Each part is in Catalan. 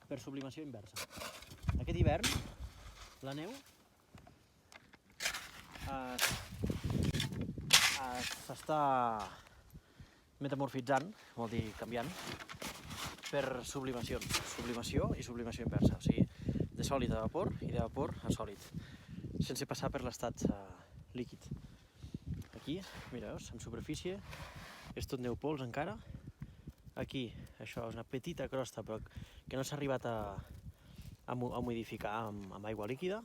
per sublimació inversa. Aquest hivern, la neu s'està metamorfitzant, vol dir canviant, per sublimacions. Sublimació i sublimació inversa, o sigui, de sòlid a vapor i de vapor a sòlid, sense passar per l'estat líquid. Aquí, mira, veus, en superfície, és tot neu pols encara. Aquí, això és una petita crosta, però que no s'ha arribat a modificar amb aigua líquida.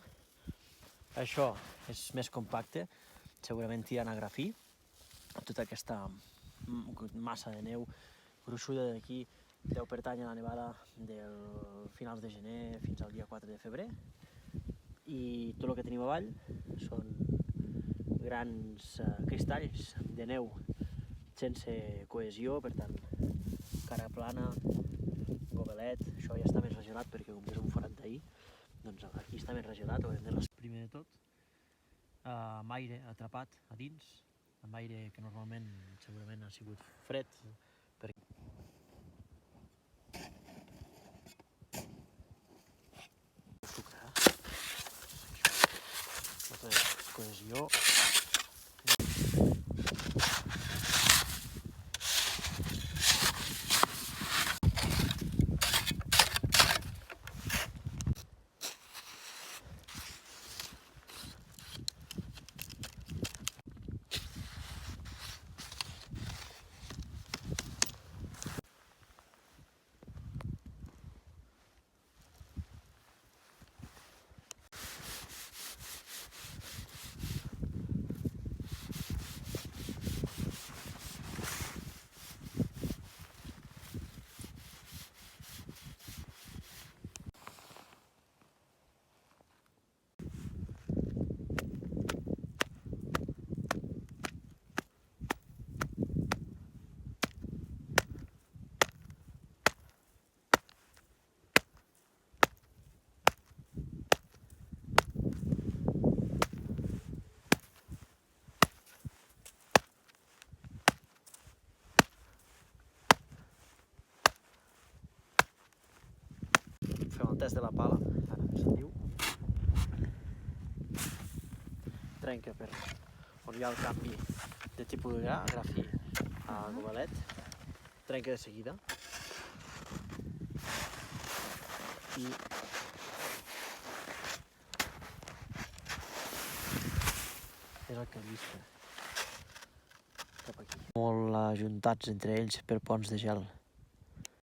Això és més compacte, segurament tirant a grafí. Tota aquesta massa de neu gruixuda d'aquí deu pertànyer a la nevada del finals de gener fins al dia 4 de febrer. I tot el que tenim avall són grans cristalls de neu sense cohesió, per tant, cara plana, gobelet. Això ja està més regionat perquè com que és un forat d'ahir, doncs aquí està més regionat. Primer de tot, amb aire atrapat a dins, amb aire que normalment segurament ha sigut fred. Molta cohesió. Fem el test de la pala, ara que se'n diu. Trenca per on hi ha el canvi de tipus de gra, grafí a gobelet. Trenca de seguida. I és el que llisca cap aquí. Molt ajuntats entre ells per ponts de gel.